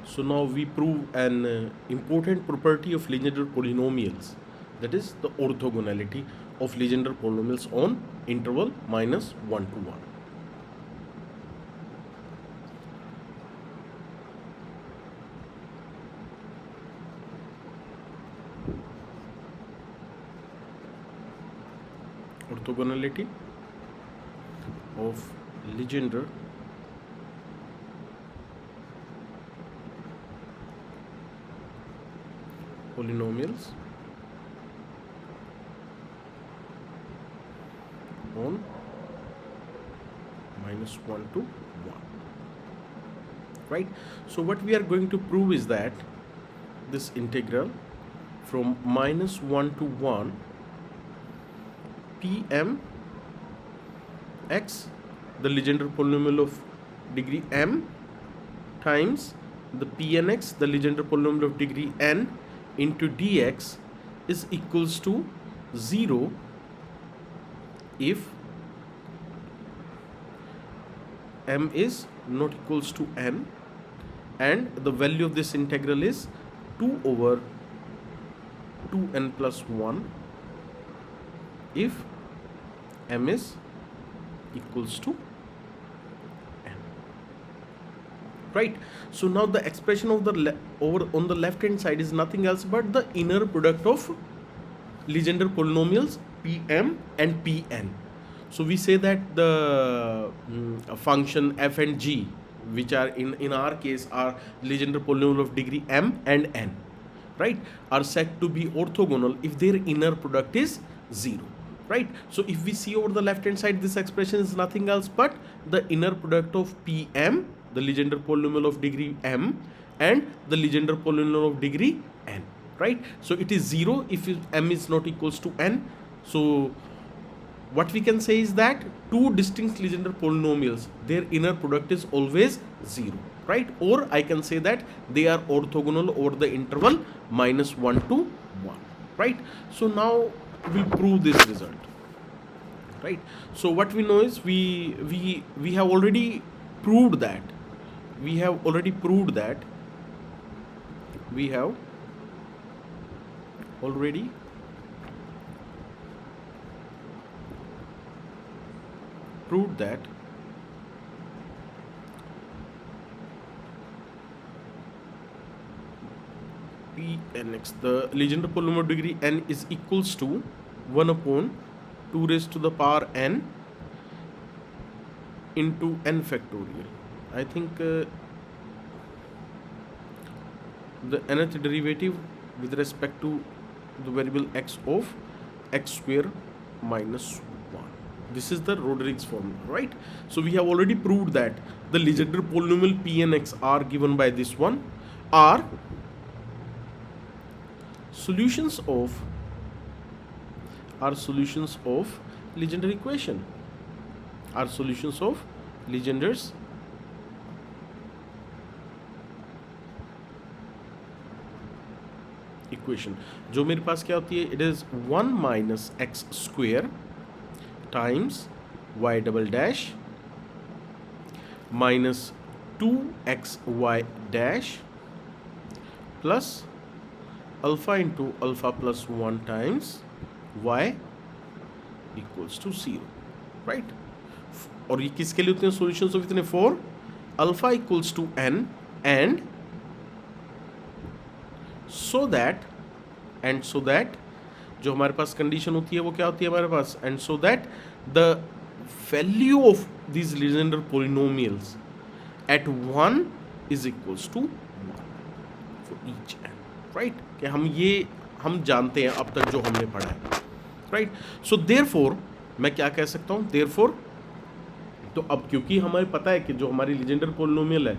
So now we prove an important property of Legendre polynomials, that is the orthogonality of Legendre polynomials on interval -1 to 1. Orthogonality of Legendre polynomials on -1 to 1. Right? So what we are going to prove is that this integral from -1 to 1 Pm x, the Legendre polynomial of degree m, times the Pnx, the Legendre polynomial of degree n, into dx is equals to 0 if m is not equals to n, and the value of this integral is 2 over 2n plus 1 if m is equals to n. Right? So now the expression of the over on the left hand side is nothing else but the inner product of Legendre polynomials Pm and Pn. So we say that the function f and g, which are in our case are Legendre polynomial of degree m and n, right, are said to be orthogonal if their inner product is 0. Right? So if we see over the left hand side, this expression is nothing else but the inner product of Pm, the Legendre polynomial of degree m, and the Legendre polynomial of degree n. Right? So it is 0 if m is not equals to n. So what we can say is that two distinct Legendre polynomials, their inner product is always 0. Right? Or I can say that they are orthogonal over the interval -1 to 1. Right? So now we prove this result. Right? So what we know is we have already proved that we have already proved that Pnx, the Legendre polynomial of degree n, is equals to 1 upon 2 raised to the power n into n factorial. I think the nth derivative with respect to the variable x of x square minus 1. This is the Rodriguez formula, right? So we have already proved that the Legendre polynomial P and X are given by this one are solutions of Legendre equation, are solutions of Legendre's equation. जो मेरे पास क्या होती है, it is 1 minus x square times y double dash minus 2xy dash plus alpha into alpha plus 1 times y equals to 0, right? और ये किसके लिए होते हैं solutions of इतने 4 alpha equals to n and so that जो हमारे पास condition होती है वो क्या होती है हमारे पास, and so that the value of these Legendre polynomials at 1 is equals to 1 for each n, right? कि हम जानते हैं अब तक जो हमने पढ़ा है, right? So therefore मैं क्या कह सकता हूँ, therefore तो अब क्योंकि हमें पता है कि जो हमारी Legendre polynomial है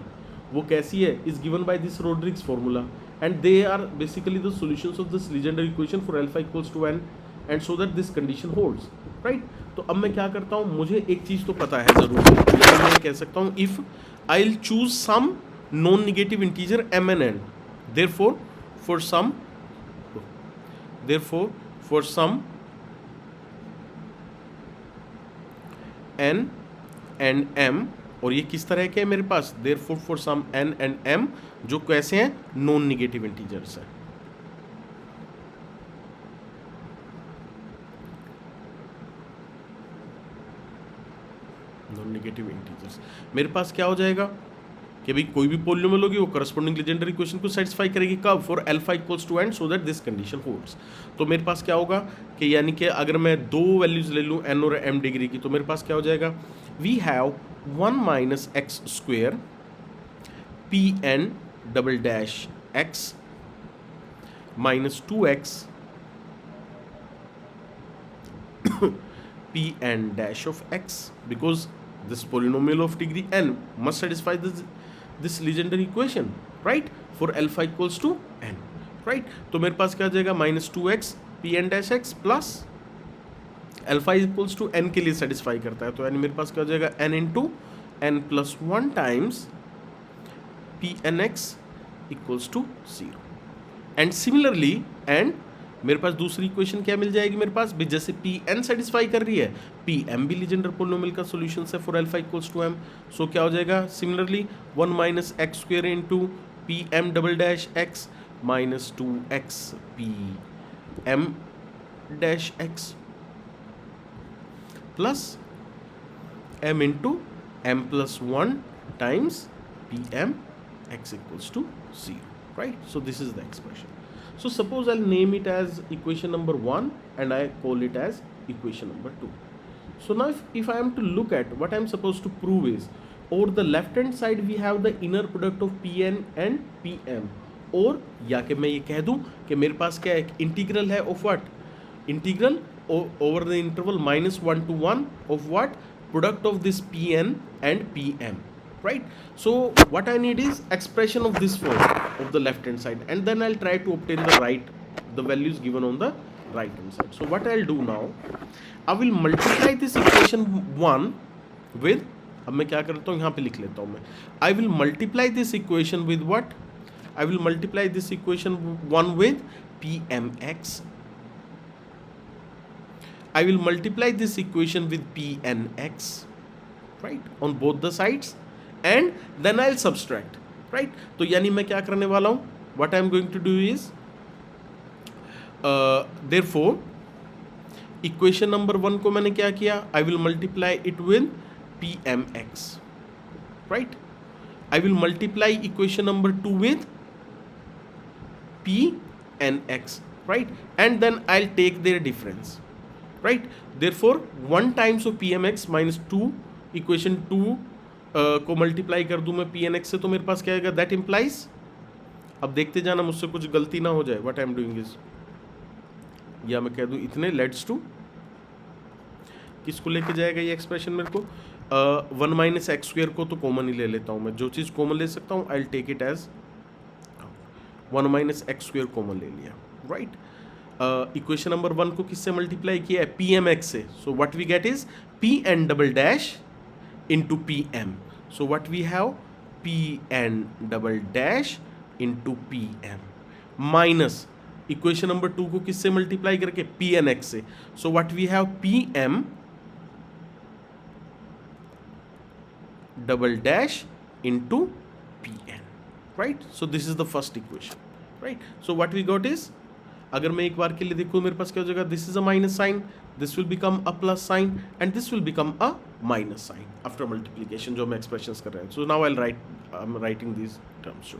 वो कैसी है, is given by this Rodriguez formula and they are basically the solutions of this Legendre equation for alpha equals to n and so that this condition holds, right? तो अब मैं क्या करता हूँ, मुझे एक चीज़ तो पता है ज़रूर, मैं कह सकता हूँ if I'll choose some non-negative integer m and n, therefore for some n and m और ये किस तरह के है मेरे पास, therefore for some n and m जो कैसे हैं, नॉन निगेटिव इंटीजर्स हैं। नॉन निगेटिव इंटीजर्स मेरे पास क्या हो जाएगा कि भाई कोई भी पॉलिनोमियल होगी वो करस्पॉन्डिंग लीजेंडर इक्वेशन को सेटिस्फाई करेगी, कब, for alpha equals to n so that this condition holds. तो मेरे पास क्या होगा कि यानी कि अगर मैं दो वैल्यूज ले लूँ n और m डिग्री की, तो मेरे पास क्या हो जाएगा, we have 1 minus x square p n double dash x minus 2x p n dash of x, because this polynomial of degree n must satisfy this legendary equation, right, for alpha equals to n, right। तो मेरे पास क्या आ जाएगा, minus 2x p n dash x plus alpha equals to n के लिए satisfy करता है, तो यानी मेरे पास क्या हो जाएगा, n into n plus 1 times p n x equals to 0। And similarly and मेरे पास दूसरी इक्वेशन क्या मिल जाएगी मेरे पास भी, जैसे पी एन सेटिस्फाई कर रही है, पी एम भी लीजेंडर पोलिनोमियल का सॉल्यूशन है for alpha equals to M. So क्या हो जाएगा, similarly 1 minus x square into P M double dash x minus 2x P M dash x plus m into M plus 1 times P M x equals to 0, right? So this is the expression. So suppose I'll name it as equation number 1 and I call it as equation number 2. So now if I am to look at what I'm supposed to prove is, over the left hand side we have the inner product of Pn and Pm, और या कि मैं ये कह दूं कि मेरे पास क्या एक इंटीग्रल है of what, integral over the interval -1 to 1 of what, product of this Pn and Pm, right? So what I need is expression of this form of the left hand side, and then I'll try to obtain the values given on the right hand side. So what I'll do now, I will multiply this equation 1 with, अब मैं क्या करता हूँ यहाँ पे लिख लेता हूँ मैं, I will multiply this equation with what, I will multiply this equation 1 with Pmx, I will multiply this equation with Pnx, right, on both the sides, and then I'll subtract, right? तो यानी मैं क्या करने वाला हूँ, what I'm going to do is, therefore equation number 1 को मैंने क्या किया, I will multiply it with Pmx, right? I will multiply equation number 2 with Pnx, right? And then I'll take their difference, right? Therefore 1 times of Pmx minus 2 equation 2 को multiply कर दूं मैं P n x से, तो मेरे पास क्या आएगा, दैट इम्प्लाइज, अब देखते जाना मुझसे कुछ गलती ना हो जाए, what I am doing is, या मैं कह दूं इतने लेट्स टू, किसको लेके जाएगा ये एक्सप्रेशन मेरे को, 1 माइनस एक्स स्क्वेयर को तो कॉमन ही ले लेता हूं मैं, जो चीज़ कॉमन ले सकता हूं I will take it as 1 minus x square common ले लिया, राइट। इक्वेशन नंबर 1 को किससे मल्टीप्लाई किया है, पी एम एक्स से, so what we get is p n double dash into Pm. So what we have, Pn double dash into Pm minus equation number 2 को किससे multiply करके, Pnx से, so what we have, Pm double dash into Pn, right? So this is the first equation, right? So what we got is, अगर मैं एक बार के लिए देखूँ मेरे पास क्या हो जाएगा, this is a minus sign, this will become a plus sign and this will become a minus sign after multiplication, जो हम एक्सप्रेशंस कर रहे हैं। So now I am writing these terms.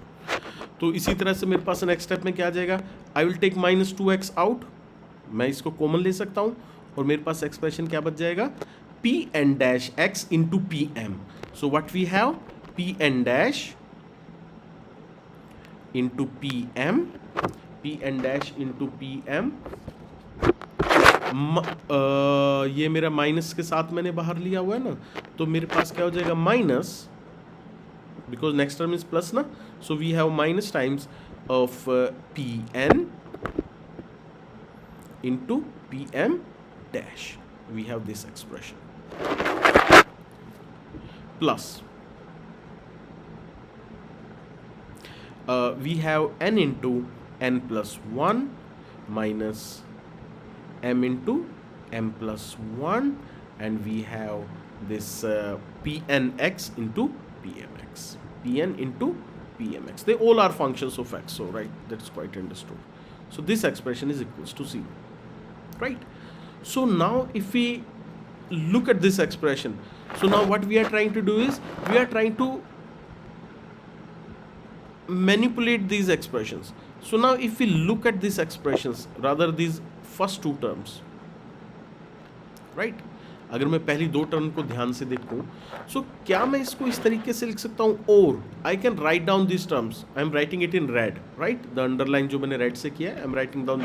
तो इसी तरह से मेरे पास नेक्स्ट स्टेप में क्या आ जाएगा, I will take minus 2x out, मैं इसको कॉमन ले सकता हूँ, और मेरे पास एक्सप्रेशन क्या बच जाएगा, p n dash x into P m. So what we have, p n dash into P m, p n dash into P m, ये मेरा माइनस के साथ मैंने बाहर लिया हुआ है ना, तो मेरे पास क्या हो जाएगा, minus, because next term is plus ना, so we have minus times of P N into P M dash, we have this expression, plus we have n into n plus 1 minus m into m plus 1, and we have this Pnx into Pmx. Pn into Pmx. They all are functions of x, so right, that's quite understood. So this expression is equals to 0, right? So now if we look at this expression, so now what we are trying to do is we are trying to manipulate these expressions. So now if we look at these expressions, rather these first two terms, right, अगर मैं पहली दो term को ध्यान से देखूं, सो क्या मैं इसको इस तरीके से लिख सकता हूं, और I can write down this terms, I am writing it in red, right, the underline जो मैंने रेड से किया है, I am writing down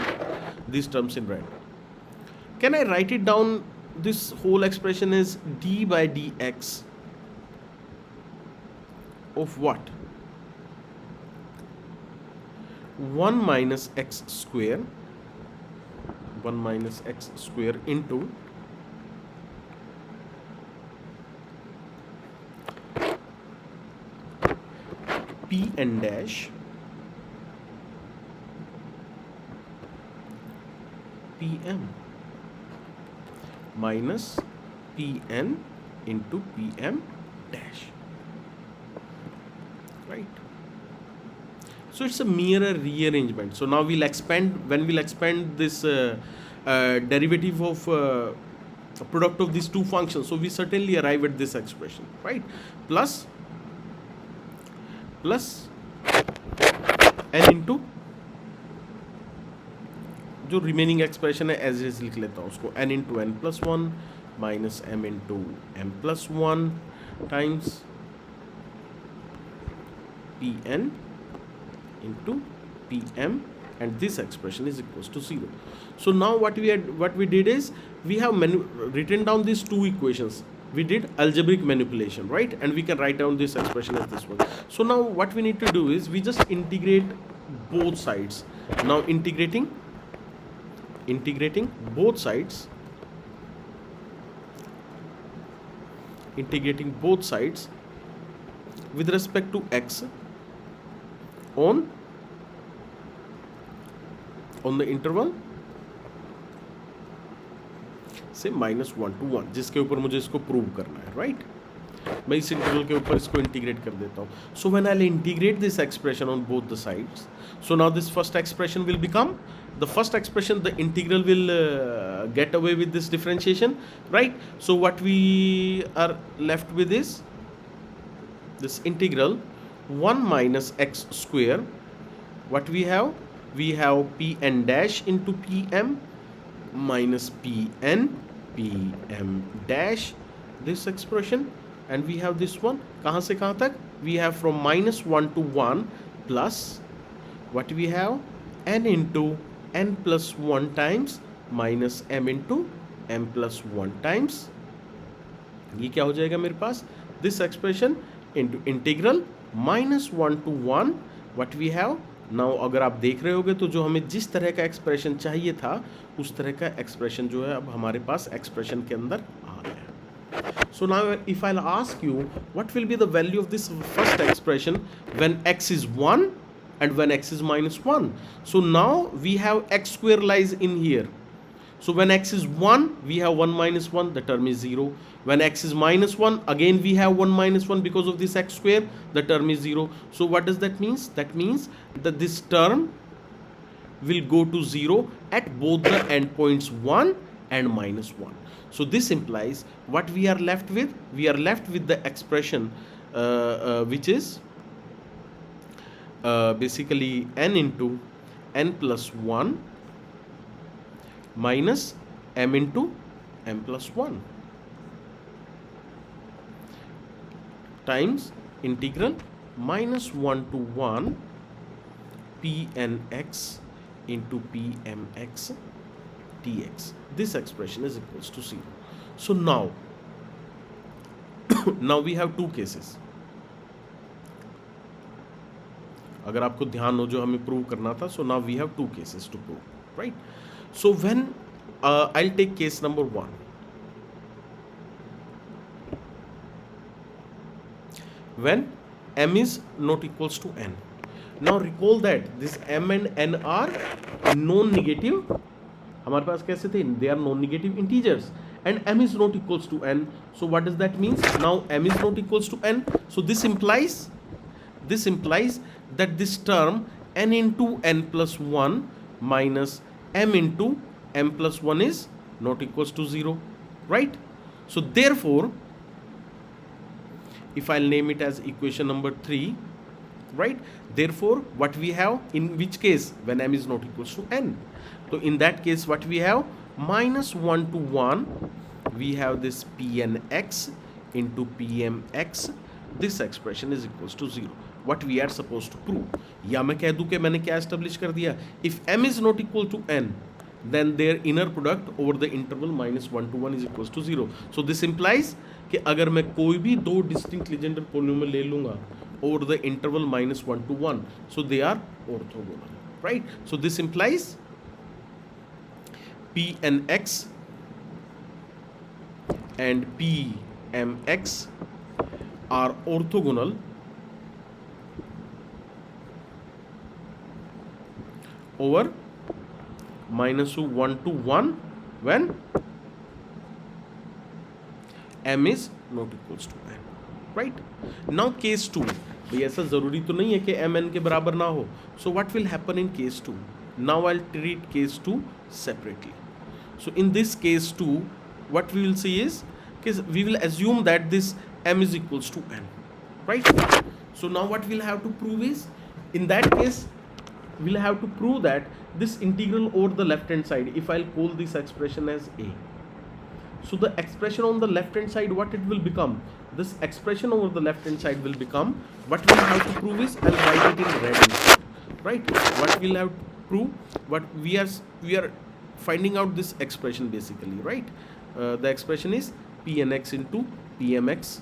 this terms in red. Can I write it down, this whole expression is d by d x of what, 1 minus x square, 1 minus x square into p n dash pm minus pn into pm dash, right? So it's a mere rearrangement. So now we'll expand, when we'll expand this derivative of product of these two functions, so we certainly arrive at this expression, right? Plus n into जो remaining expression है as is लिख लेता हूँ उसको, n into n plus 1 minus m into m plus 1 times pn into pm, and this expression is equals to 0. So now what we did is we have written down these two equations. We did algebraic manipulation, right? And we can write down this expression as this one. So now what we need to do is we just integrate both sides. Now integrating both sides, with respect to x on the interval से -1 to 1, जिसके ऊपर मुझे इसको prove करना है, right? मैं इस interval के ऊपर इसको इंटीग्रेट कर देता हूँ. So when I will integrate this expression on both the sides, so now this first expression will become the first expression, the integral will get away with this differentiation, right? So what we are left with is this integral 1 minus x square. What we have pn dash into pm minus pm dash, this expression, and we have this one, कहाँ से कहाँ तक, we have from -1 to 1 plus what we have, n into n plus 1 times minus m into m plus 1 times. ये क्या हो जाएगा मेरे पास, this expression into integral -1 to 1, what we have now. अगर आप देख रहे होगे तो जो हमें जिस तरह का एक्सप्रेशन चाहिए था उस तरह का एक्सप्रेशन जो है अब हमारे पास एक्सप्रेशन के अंदर आ गया. So now if I'll ask you what will be the value of this first expression when x is 1 and when x is -1. So now we have x square lies in here. So when x is 1, we have 1 minus 1, the term is 0. When x is -1, again we have 1 minus 1 because of this x square, the term is 0. So what does that mean? That means that this term will go to 0 at both the endpoints 1 and -1. So this implies what we are left with? We are left with the expression which is basically n into n plus 1 minus m into m plus 1 times integral -1 to 1 pnx into pmx dx. This expression is equals to 0. So now we have two cases. अगर आपको ध्यान हो जो हमें prove करना था, so now we have two cases to prove, right? So when I'll take case number 1. When m is not equals to n. Now recall that this m and n are non-negative. हमारे पास कैसे थे? They are non-negative integers, and m is not equals to n. So what does that mean? Now m is not equals to n, so this implies that this term n into n plus 1 minus m into m plus 1 is not equals to 0, right? So therefore, if I'll name it as equation number 3, right? Therefore, what we have, in which case, when m is not equals to n, so in that case what we have, minus 1 to 1, we have this pnx into pmx, this expression is equals to 0. What we are supposed to prove, या मैं कह दूं कि मैंने क्या establish कर दिया, if m is not equal to n, then their inner product over the interval minus 1 to 1 is equals to 0. So this implies कि अगर मैं कोई भी दो distinct Legendre polynomial ले लूँगा over the interval minus 1 to 1, so they are orthogonal, right? So this implies pnx and pmx are orthogonal over minus 1 to 1 when m is not equals to n, right? Now case 2, भाई ऐसा जरूरी तो नहीं है कि m n के बराबर ना हो. So what will happen in case 2? Now I'll treat case 2 separately. So in this case 2, what we will see is we will assume that this m is equals to n, right? So now what we'll have to prove is, in that case we'll have to prove that this integral over the left hand side, if I'll call this expression as a, so the expression on the left hand side, what it will become, this expression over the left hand side will become, what we'll have to prove is, I'll write it in red instead, right? What we'll have to prove, what we are finding out this expression basically, right? The expression is pnx into pmx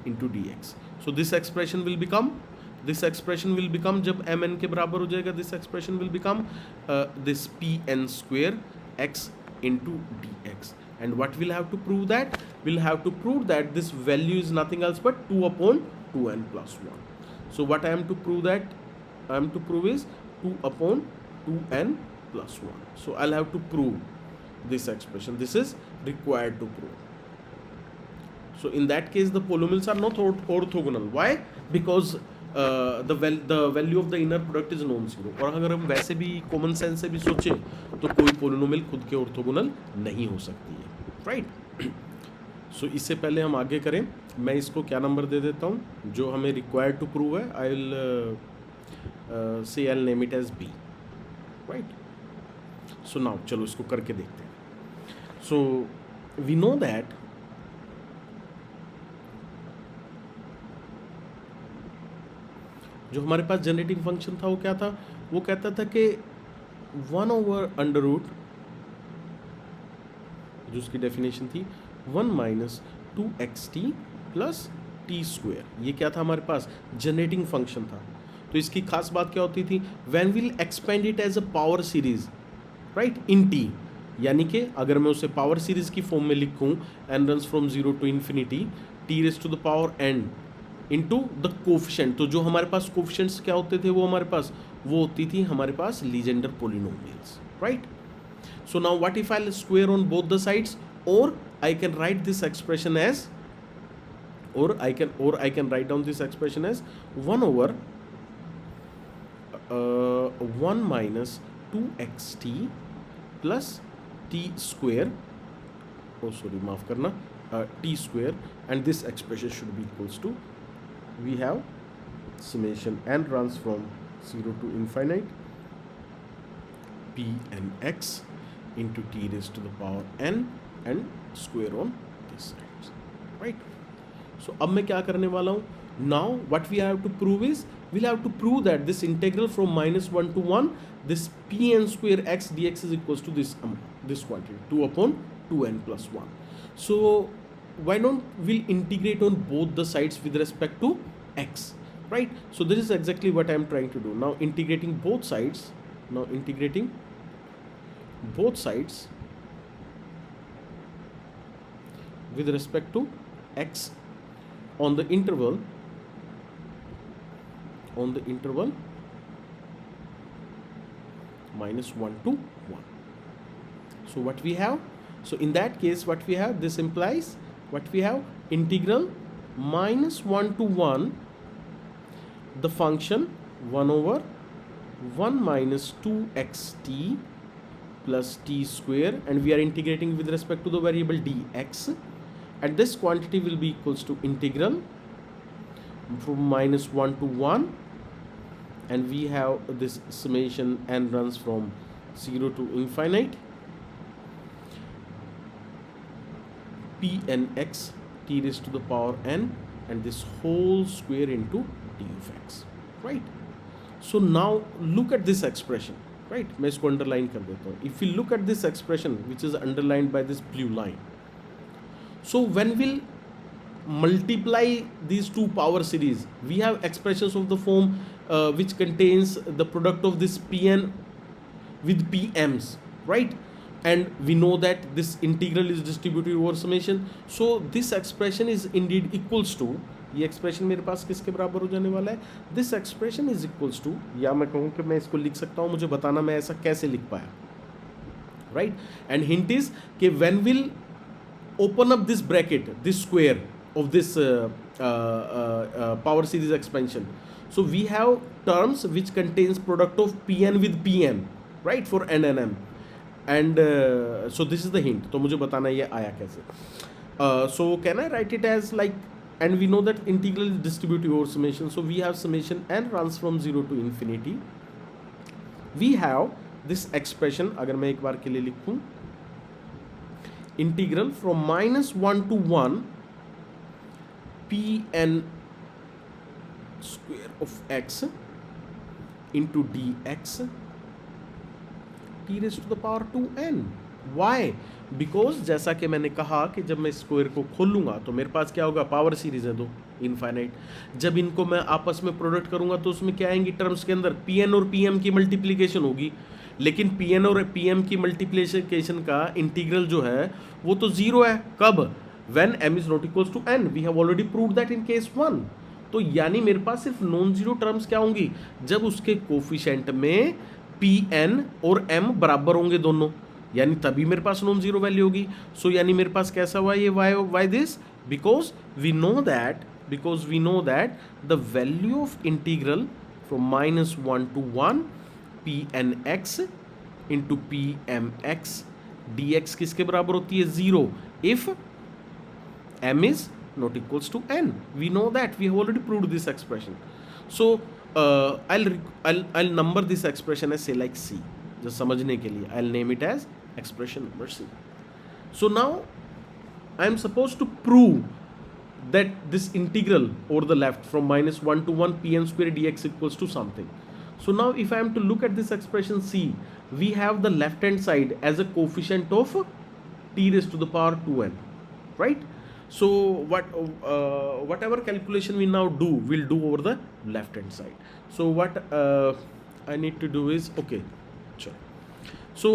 into dx. So this expression will become जब mn के बराबर हो जाएगा, this expression will become this pn square x into dx. And what we'll have to prove that? We'll have to prove that this value is nothing else but 2 upon 2n plus 1. So what I am to prove is 2 upon 2n plus 1. So I'll have to prove this expression. This is required to prove. So in that case, the polynomials are not orthogonal. Why? Because the value of the inner product is non-zero. और अगर हम वैसे भी common sense से भी सोचें तो कोई polynomial खुद के orthogonal नहीं हो सकती है, right? So इससे पहले हम आगे करें, मैं इसको क्या नंबर दे देता हूँ जो हमें required to prove है. I'll name it as B, right? So now चलो इसको करके देखते हैं. So we know that जो हमारे पास जनरेटिंग फंक्शन था वो क्या था, वो कहता था कि 1 ओवर अंडर रूट, जो उसकी डेफिनेशन थी 1 minus 2xt plus T square. ये क्या था हमारे पास, जनरेटिंग फंक्शन था. तो इसकी खास बात क्या होती थी, when will expand it as a power series, right, in t. यानी कि अगर मैं उसे पावर सीरीज की फॉर्म में लिखूं, n runs from 0 to infinity t raise to the power n into the coefficient. तो जो हमारे पास कोफिशिएंट्स क्या होते थे, वो होती थी हमारे पास Legendre polynomials, right? So now what if I square on both the sides, और I can write this expression as, I can write down this expression as 1 over 1 minus 2xt plus T square, माफ करना, t square, and this expression should be equals to, we have summation n runs from 0 to infinite p n x into t raised to the power n and square on this side, right? So अब मैं क्या करने वाला हूँ, now what we have to prove is, we'll have to prove that this integral from minus 1 to 1, this p n square x dx is equals to this quantity 2 upon 2n plus 1. So why don't we integrate on both the sides with respect to x, right? So this is exactly what I am trying to do. Now integrating both sides with respect to x on the interval minus 1 to 1. So what we have, So in that case, what we have, this implies what we have, integral minus 1 to 1 the function 1 over 1 minus 2xt plus t square, and we are integrating with respect to the variable dx, and this quantity will be equals to integral from minus 1 to 1, and we have this summation n runs from 0 to infinite p n x t raised to the power n, and this whole square into d of x, right? So now look at this expression, right? मैं इसको underline कर देता हूँ. If we look at this expression which is underlined by this blue line, so when we'll multiply these two power series, we have expressions of the form which contains the product of this pn with pm's, right? And we know that this integral is distributed over summation, so this expression is indeed equals to, ये expression मेरे पास किसके बराबर हो जाने वाला है, this expression is equals to, या मैं कहूँ कि मैं इसको लिख सकता हूँ, मुझे बताना मैं ऐसा कैसे लिख पाया, राइट? एंड हिंट इज कि when will open up this bracket, this square of this power series expansion, so we have terms which contains product of pn with pm, right, for n and m, and so this is the hint. तो मुझे बताना ये आया कैसे. So can I write it as like, and we know that integral is distributive over summation, so we have summation n runs from 0 to infinity. We have this expression, अगर मैं एक बार के लिए लिखूं, integral from minus 1 to 1 pn square of x into dx t raised to the power 2n. Why? Because जैसा कि मैंने कहा कि जब मैं स्क्वायर को खोलूंगा तो मेरे पास क्या होगा, पावर सीरीज है दो इनफाइनाइट, जब इनको मैं आपस में प्रोडक्ट करूंगा तो उसमें क्या आएंगी टर्म्स के अंदर, pn और pm की मल्टीप्लिकेशन होगी, लेकिन pn और pm की मल्टीप्लिकेशन का इंटीग्रल जो है वो तो जीरो है. कब? When m is not equals to n. We have already proved that in case 1. तो यानी मेरे पास सिर्फ नॉन जीरो टर्म्स क्या होंगी, जब उसके कोफिशिएंट में pn और m बराबर होंगे दोनों, यानी तभी मेरे पास नॉन जीरो वैल्यू होगी. सो यानी मेरे पास कैसा हुआ ये why this, because we know that the value of integral from minus 1 to 1 pnx into pmx dx किसके बराबर होती है, zero, if m is not equals to n. We know that, we have already proved this expression. So I'll number this expression as say like c, just समझने के लिए I'll name it as expression number c. So now I am supposed to prove that this integral over the left from minus 1 to 1 pn square dx equals to something. So now if I am to look at this expression c, we have the left hand side as a coefficient of t raised to the power 2n, right? So whatever calculation we now do, we'll do over the left hand side. So what I need to do is, okay, sure. So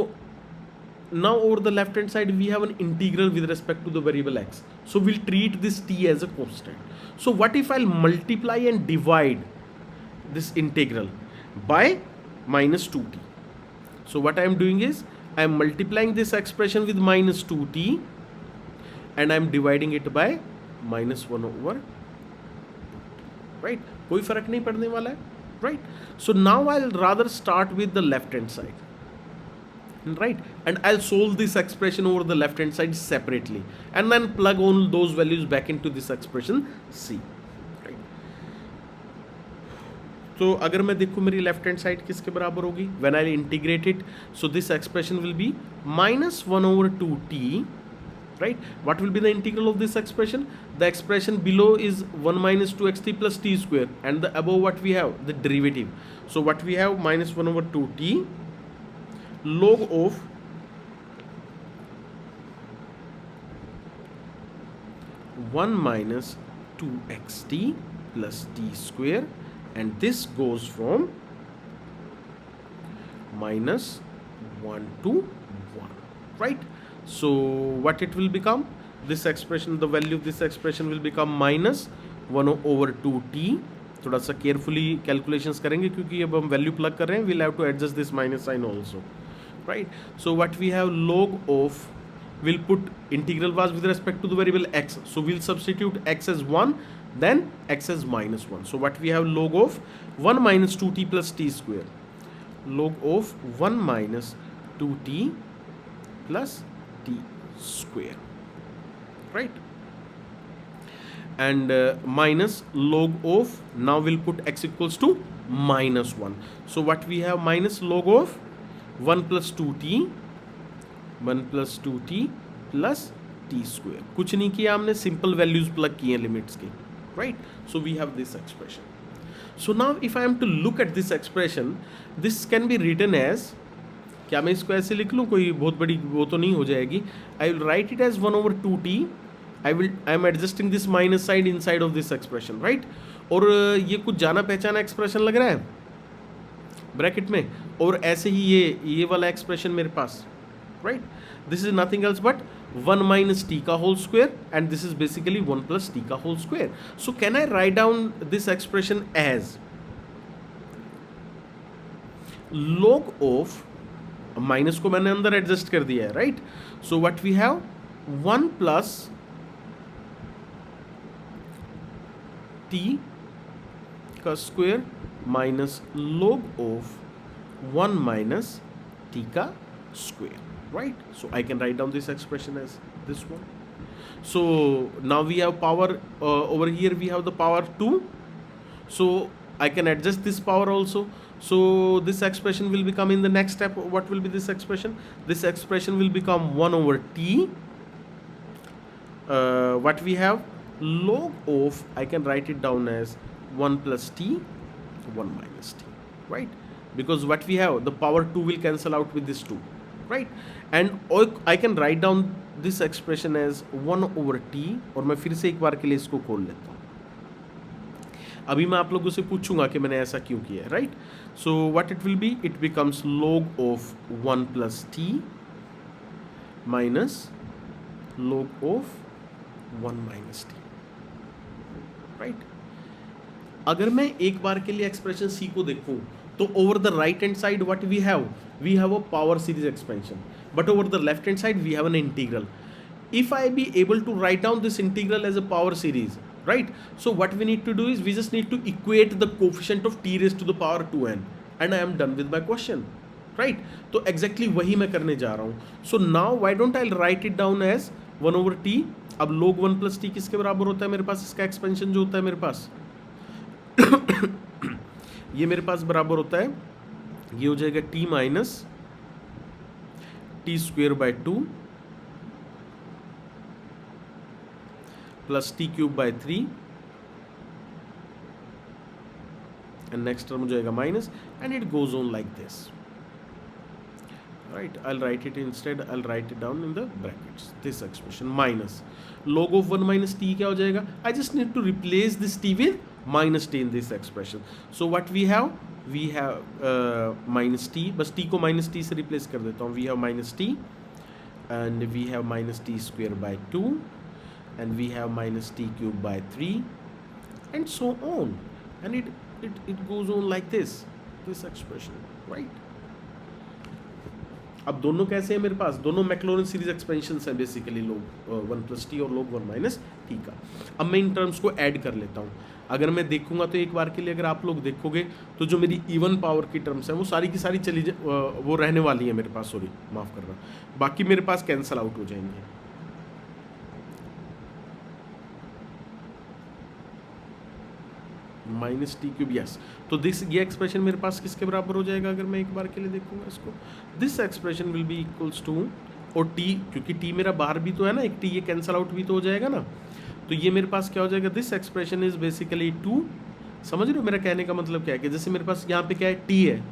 now over the left hand side we have an integral with respect to the variable x, so we'll treat this t as a constant. So what if I'll multiply and divide this integral by minus 2t? So what I am doing is I am multiplying this expression with minus 2t and I am dividing it by minus 1 over, right? कोई फर्क नहीं पड़ने वाला है, right? So now I'll rather start with the left hand side, right? And I'll solve this expression over the left hand side separately and then plug all those values back into this expression c, right? So अगर मैं देखूँ मेरी left hand side किसके बराबर होगी, when I'll integrate it, so this expression will be minus 1 over 2t, right? What will be the integral of this expression? The expression below is 1 minus 2xt plus t square, and the above what we have, the derivative. So what we have, minus 1 over 2t log of one minus 2xt plus t square, and this goes from minus 1 to 1, right? So what it will become, this expression, the value of this expression will become minus 1 over 2t. थोड़ा सा carefully calculations करेंगे क्योंकि अब हम value plug कर रहे हैं, we'll have to adjust this minus sign also, right? So what we have, log of we'll put integral was with respect to the variable x, so we'll substitute x as 1, then x as minus 1. So what we have, log of 1 minus 2t plus t square, log of 1 minus 2t plus t square, right? And minus log of, now we'll put x equals to minus 1. So what we have, minus log of 1 plus 2t, 1 plus 2t plus t square. कुछ नहीं किया हमने, simple values plug किए limits की, right? So we have this expression. So now if I am to look at this expression, this can be written as, क्या मैं इसको ऐसे लिख लूँ, कोई बहुत बड़ी वो तो नहीं हो जाएगी. I will write it as 1 over 2t. I am adjusting this minus side inside of this expression, right? और ये कुछ जाना पहचाना एक्सप्रेशन लग रहा है ब्रैकेट में, और ऐसे ही ये वाला एक्सप्रेशन मेरे पास, right? This is nothing else but 1 minus t का whole square, and this is basically 1 plus t का whole square. So can I write down this expression as log of, minus को मैंने अंदर एडजस्ट कर दिया है, right? So what we have, 1 plus t का square minus log of 1 minus t का square, right? So I can write down this expression as this one. So now we have power, over here we have the power 2, so I can adjust this power also. So this expression will become, in the next step, what will be this expression? This expression will become 1 over t, what we have, log of, I can write it down as 1 plus t, 1 minus t, right? Because what we have, the power 2 will cancel out with this 2, right? And I can write down this expression as 1 over t, और मैं फिर से एक बार के लिए इसको खोल लेता हूँ. अभी मैं आप लोगों से पूछूंगा कि मैंने ऐसा क्यों किया है, right? So what it will be, it becomes log of 1 plus t minus log of 1 minus t, right? अगर मैं एक बार के लिए एक्सप्रेशन सी को देखूं, तो over the right hand side what we have a power series expansion, but over the left hand side we have an integral. If I be able to write down this integral as a power series, right? So what we need to do is, we just need to equate the coefficient of t raised to the power 2n, and I am done with my question, right? तो exactly वही मैं करने जा रहा हूँ. So now why don't I write it down as 1 over t. अब log 1 plus t किसके बराबर होता है मेरे पास, इसका एक्सपेंशन जो होता है मेरे पास ये मेरे पास बराबर होता है, ये हो जाएगा t minus t square by 2 plus t cube by 3, and next term हो जाएगा minus, and it goes on like this, right? I will write it instead, I will write it down in the brackets, this expression minus log of 1 minus t क्या हो जाएगा, I just need to replace this t with minus t in this expression. So what we have minus t, बस t को minus t से replace कर देता हूँ. We have minus t, and we have minus t square by 2, and we have minus t cube by 3, and so on, and it goes on like this expression, right? अब दोनों कैसे हैं मेरे पास, दोनों मैक्लोरन सीरीज एक्सपेंशंस हैं basically, log 1 plus t और log 1 minus t का. अब मैं इन टर्म्स को ऐड कर लेता हूँ. अगर मैं देखूंगा तो एक बार के लिए, अगर आप लोग देखोगे तो जो मेरी इवन पावर की टर्म्स हैं वो सारी की सारी वो रहने वाली है मेरे पास, सॉरी माफ़ करना, बाकी मेरे पास कैंसिल आउट हो जाएंगे. Minus T cube, yes. तो दिस, ये एक्सप्रेशन मेरे पास किसके बराबर हो जाएगा अगर मैं एक बार के लिए देखूंगा इसको, this expression will be equals to, और टी, क्योंकि टी मेरा बाहर भी तो है ना, एक टी, ये कैंसल आउट भी तो हो जाएगा ना, तो ये मेरे पास क्या हो जाएगा, दिस एक्सप्रेशन इज बेसिकली 2. समझ रहे हो मेरा कहने का मतलब क्या है, कि जैसे मेरे पास यहाँ पे क्या है, टी है,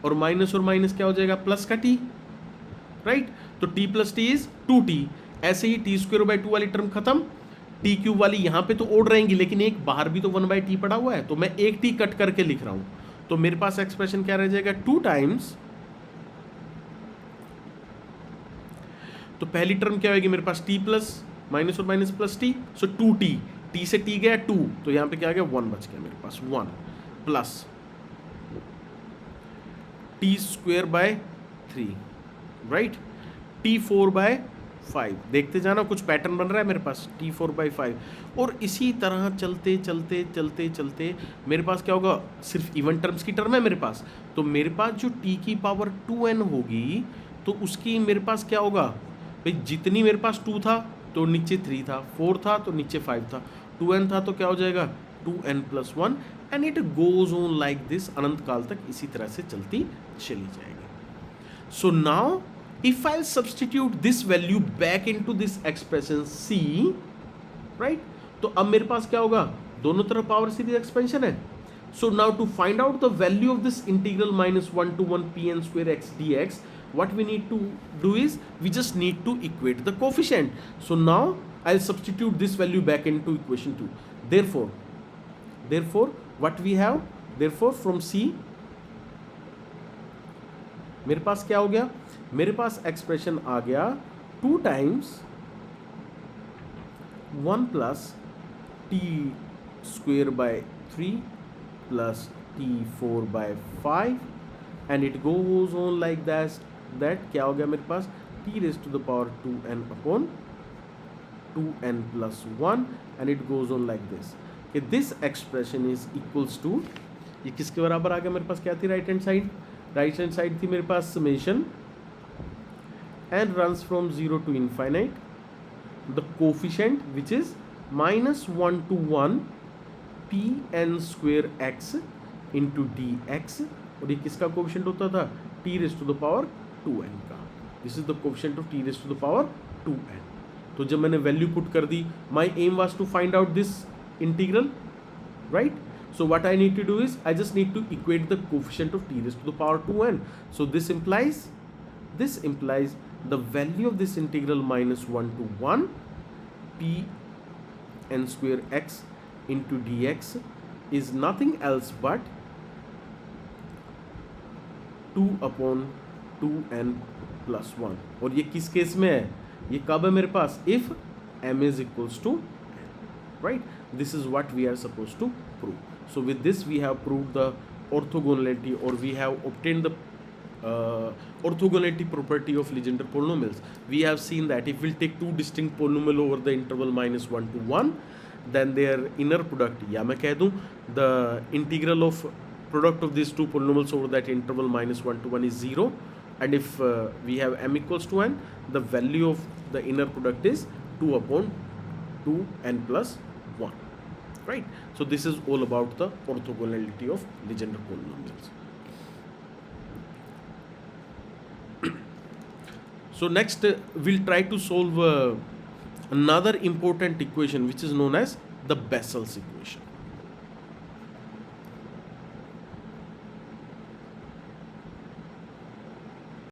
और माइनस क्या हो जाएगा, प्लस का टी, राइट? तो T plus T is 2t. ऐसे ही टी स्क्वेयर बाय 2 वाली टर्म खत्म, टी क्यूब वाली यहाँ पे तो ओड रहेंगी, लेकिन एक बाहर भी तो 1 बाई टी पड़ा हुआ है, तो मैं एक टी कट करके लिख रहा हूँ. तो मेरे पास एक्सप्रेशन क्या रह जाएगा, 2 टाइम्स, तो पहली टर्म क्या होगी मेरे पास, टी प्लस माइनस और माइनस प्लस टी, सो 2t, टी से टी गया 2, तो यहाँ पे क्या आ गया, 1 बच गया मेरे पास, 1 plus T square by 3, right? T 4 by 5, देखते जाना कुछ पैटर्न बन रहा है मेरे पास, t4/5। और इसी तरह चलते चलते चलते चलते मेरे पास क्या होगा, सिर्फ इवन टर्म्स की टर्म है मेरे पास, तो मेरे पास जो t की पावर 2n होगी तो उसकी मेरे पास क्या होगा भाई, जितनी मेरे पास 2 था तो नीचे 3 था, 4 था तो नीचे 5 था, 2n था तो क्या हो जाएगा 2n+1, and it goes on like this, अनंत काल तक इसी तरह से चलती चली जाएगी। So now if I'll substitute this value back into this expression c, right, तो अब मेरे पास क्या होगा, दोनों तरफ पावर सीरीज एक्सपेंशन है। So now to find out the value of this integral -1 to 1 pn square x dx, what we need to do is we just need to equate the coefficient. So now I'll substitute this value back into equation 2. Therefore what we have, therefore from c मेरे पास क्या हो गया, मेरे पास expression आ गया 2 times 1 plus t²/3 plus t4/5 and it goes on like that क्या हो गया मेरे पास t⁻²n upon 2n+1 and it goes on like this, कि this expression is equals to, ये किसके बराबर आ गया मेरे पास, क्या थी राइट हैंड साइड थी मेरे पास summation and runs from 0 to infinite, the coefficient which is -1 to 1 pn² x into dx, और ये किसका कोफिशिएंट होता था t⁻²n का, this is the coefficient of t⁻²n। तो जब मैंने वैल्यू पुट कर दी, my aim was to find out this integral, right, so what I need to do is I just need to equate the coefficient of t⁻²n, so this implies the value of this integral -1 to 1 pn² x into dx is nothing else but 2/2n+1, और ये किस case में है, ये कब है मेरे पास, if m is equals to n, right, this is what we are supposed to prove. So with this we have proved the orthogonality, or we have obtained the orthogonality property of Legendre polynomials. We have seen that if we'll take two distinct polynomial over the interval -1 to 1, then their inner product, या मैं कह दूं the integral of product of these two polynomials over that interval -1 to 1 is 0, and if we have m equals to n, the value of the inner product is 2/2n+1, right. So this is all about the orthogonality of Legendre polynomials. So next we'll try to solve another important equation which is known as the Bessel's equation.